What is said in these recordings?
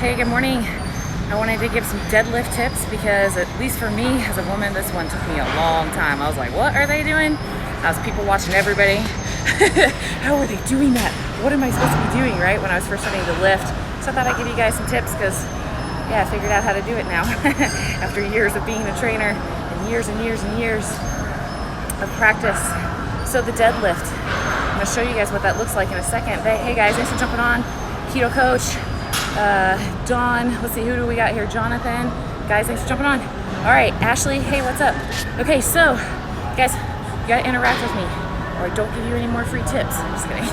Hey, good morning. I wanted to give some deadlift tips because, at least for me as a woman, this one took me a long time. I was like, what are they doing? I was people watching everybody. How are they doing that? What am I supposed to be doing, right? When I was first starting to lift. So I thought I'd give you guys some tips because, yeah, I figured out how to do it now. After years of being a trainer and years and years and years of practice. So the deadlift, I'm gonna show you guys what that looks like in a second. Hey guys, thanks for jumping on. Keto Coach, Dawn, let's see, who do we got here? Jonathan, guys, thanks for jumping on. All right, Ashley, hey, what's up? Okay, so, guys, you gotta interact with me or I don't give you any more free tips. I'm just kidding.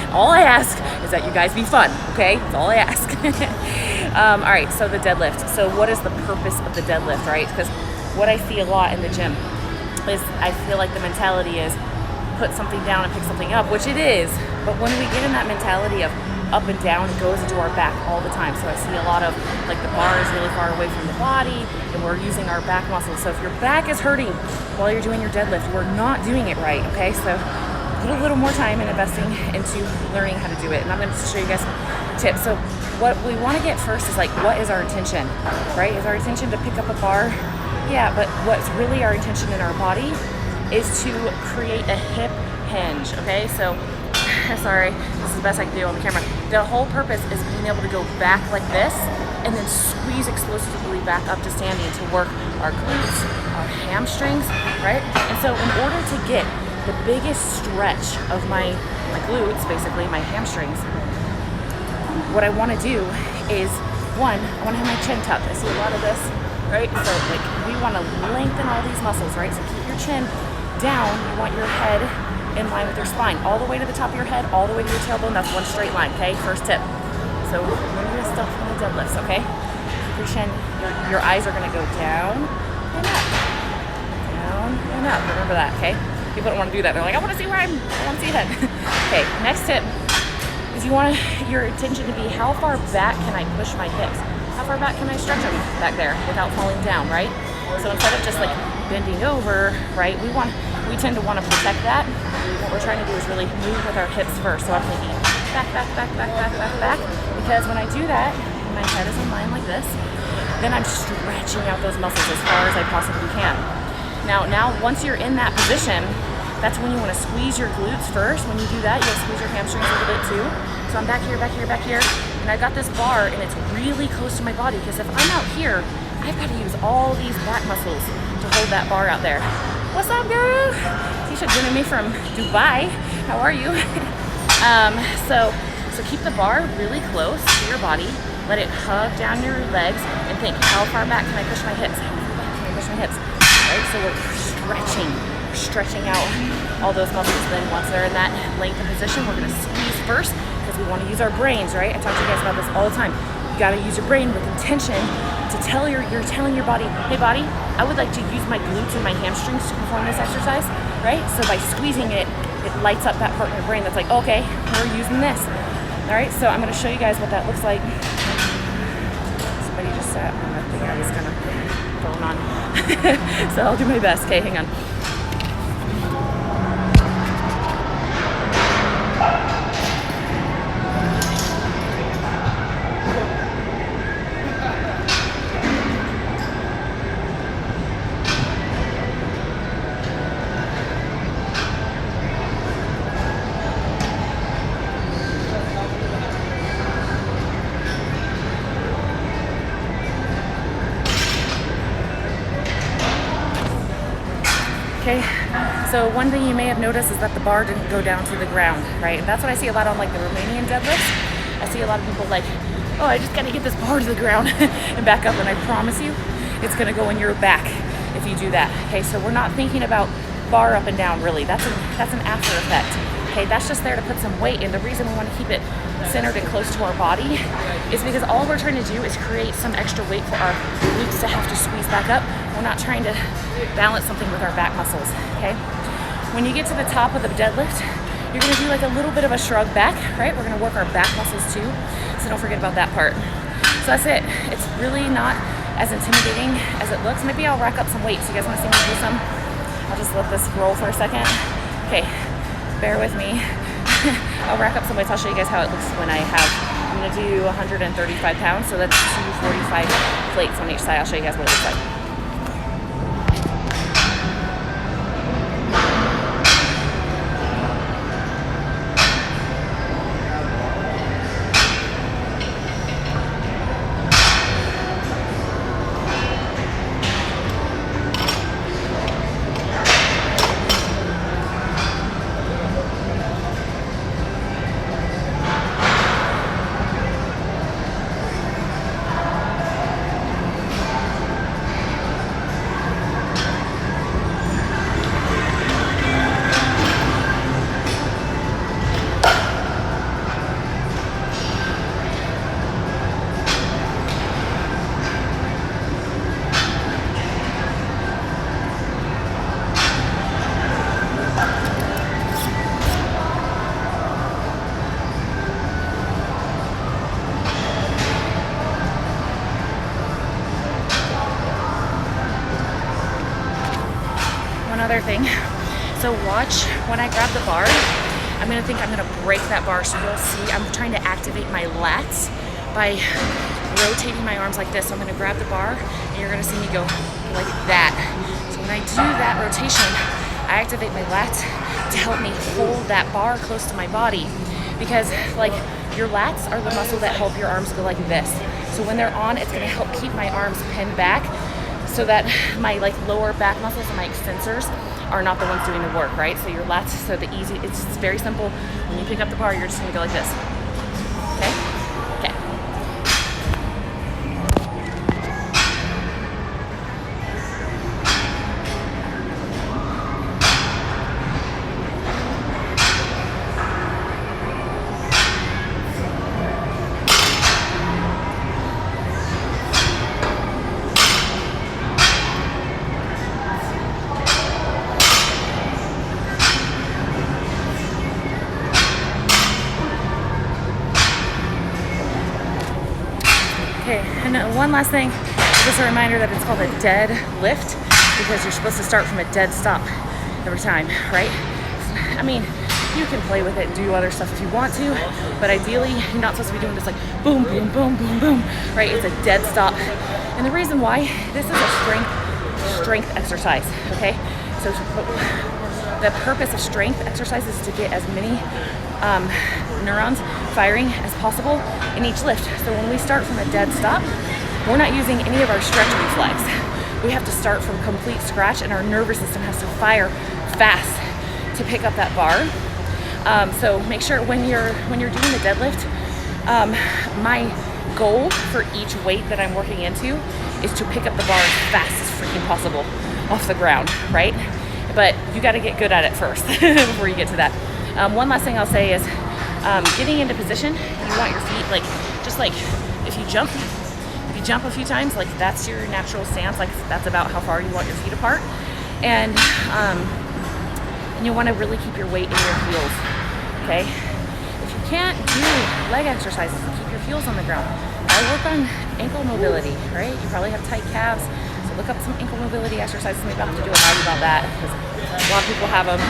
All I ask is that you guys be fun, okay? That's all I ask. All right, so the deadlift. So what is the purpose of the deadlift, right? Because what I see a lot in the gym is I feel like the mentality is put something down and pick something up, which it is, but when we get in that mentality of up and down, it goes into our back all the time. So I see a lot of, like, the bar is really far away from the body and we're using our back muscles. So if your back is hurting while you're doing your deadlift, we're not doing it right, okay? So put a little more time in investing into learning how to do it. And I'm going to show you guys some tips. So what we want to get first is, like, what is our intention, right? Is our intention to pick up a bar? Yeah, but what's really our intention in our body is to create a hip hinge, okay? So, sorry, this is the best I can do on the camera. The whole purpose is being able to go back like this and then squeeze explosively back up to standing to work our glutes, our hamstrings, right? And so in order to get the biggest stretch of my glutes, basically my hamstrings, what I wanna do is, one, I wanna have my chin tucked. I see a lot of this, right? So, like, we wanna lengthen all these muscles, right? So keep your chin down. You want your head in line with your spine, all the way to the top of your head, all the way to your tailbone. That's one straight line, okay? First tip. So remember this stuff from the deadlifts, okay? Keep your chin, your eyes are gonna go down and up. Down and up, remember that, okay? People don't wanna do that. They're like, I wanna see where I wanna see ahead. Okay, next tip is you want your attention to be, how far back can I push my hips? How far back can I stretch them back there without falling down, right? So instead of just, like, bending over, right, we tend to want to protect that. What we're trying to do is really move with our hips first. So I'm thinking back, because when I do that, my head is in line like this, then I'm stretching out those muscles as far as I possibly can. Now once you're in that position, that's when you want to squeeze your glutes first. When you do that, you'll squeeze your hamstrings a little bit too. So I'm back here, and I got this bar, and it's really close to my body, because if I'm out here, I've got to use all these back muscles to hold that bar out there. What's up, girl? Tisha joining me from Dubai. How are you? So keep the bar really close to your body. Let it hug down your legs and think, how far back can I push my hips? How far back can I push my hips? Right? So we're stretching out all those muscles. Then once they're in that lengthened position, we're gonna squeeze first because we want to use our brains, right? I talk to you guys about this all the time. You gotta use your brain with intention to tell you're telling your body, hey body, I would like to use my glutes and my hamstrings to perform this exercise, right? So by squeezing it, it lights up that part in your brain that's like, okay, we're using this. All right, so I'm gonna show you guys what that looks like. Somebody just sat on that thing I was kind of throwing on. So I'll do my best, okay, hang on. Okay, so one thing you may have noticed is that the bar didn't go down to the ground, right? And that's what I see a lot on, like, the Romanian deadlifts. I see a lot of people like, oh, I just gotta get this bar to the ground and back up, and I promise you, it's gonna go in your back if you do that. Okay, so we're not thinking about bar up and down, really. That's an after effect. Okay, that's just there to put some weight, and the reason we wanna keep it centered and close to our body is because all we're trying to do is create some extra weight for our glutes to have to squeeze back up. We're not trying to balance something with our back muscles, okay? When you get to the top of the deadlift, you're gonna do like a little bit of a shrug back, right? We're gonna work our back muscles too, so don't forget about that part. So that's it. It's really not as intimidating as it looks. Maybe I'll rack up some weights. You guys wanna see me do some? I'll just let this roll for a second. Okay, bear with me. I'll rack up some weights. I'll show you guys how it looks when I have I'm gonna do 135 pounds, so that's 245 plates on each side. I'll show you guys what it looks like. Other thing, so watch when I grab the bar, I'm gonna break that bar, so you'll see I'm trying to activate my lats by rotating my arms like this. So I'm gonna grab the bar and you're gonna see me go like that. So when I do that rotation, I activate my lats to help me hold that bar close to my body, because like your lats are the muscle that help your arms go like this. So when they're on, it's gonna help keep my arms pinned back, so that my like lower back muscles and my extensors are not the ones doing the work, right? So your lats, so it's very simple. When you pick up the bar, you're just gonna go like this, okay? Okay. Okay, and one last thing, just a reminder that it's called a dead lift, because you're supposed to start from a dead stop every time, right? I mean, you can play with it and do other stuff if you want to, but ideally, you're not supposed to be doing this like boom, boom, boom, boom, boom, right? It's a dead stop. And the reason why, this is a strength exercise, okay? So the purpose of strength exercise is to get as many neurons firing as possible in each lift. So when we start from a dead stop, we're not using any of our stretch reflex. We have to start from complete scratch, and our nervous system has to fire fast to pick up that bar. So make sure when you're doing the deadlift, my goal for each weight that I'm working into is to pick up the bar as fast as freaking possible off the ground, right? But you got to get good at it first before you get to that. One last thing I'll say is getting into position. You want your feet just like if you jump a few times, like that's your natural stance. Like that's about how far you want your feet apart, and you want to really keep your weight in your heels. Okay. If you can't do leg exercises to keep your heels on the ground, I work on ankle mobility. Right? You probably have tight calves. Look up some ankle mobility exercises. Maybe I'll have to do a live about that, because a lot of people have them.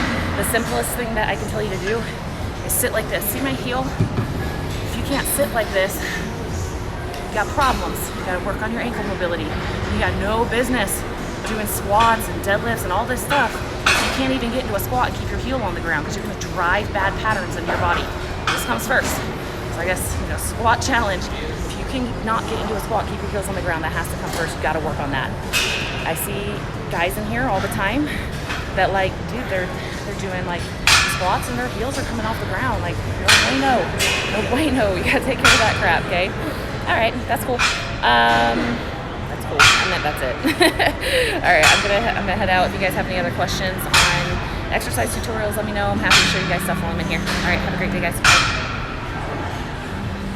The simplest thing that I can tell you to do is sit like this. See my heel? If you can't sit like this, you got problems. You got to work on your ankle mobility. You got no business doing squats and deadlifts and all this stuff. You can't even get into a squat and keep your heel on the ground, because you're going to drive bad patterns into your body. This comes first. So I guess, squat challenge. Can not get into a squat, keep your heels on the ground. That has to come first. You got to work on that. I see guys in here all the time that dude, they're doing squats and their heels are coming off the ground. Like, no bueno. You gotta take care of that crap, okay? All right, that's cool. That's cool. I meant that's it. All right, I'm gonna head out. If you guys have any other questions on exercise tutorials, let me know. I'm happy to show you guys stuff while I'm in here. All right, have a great day, guys. Bye.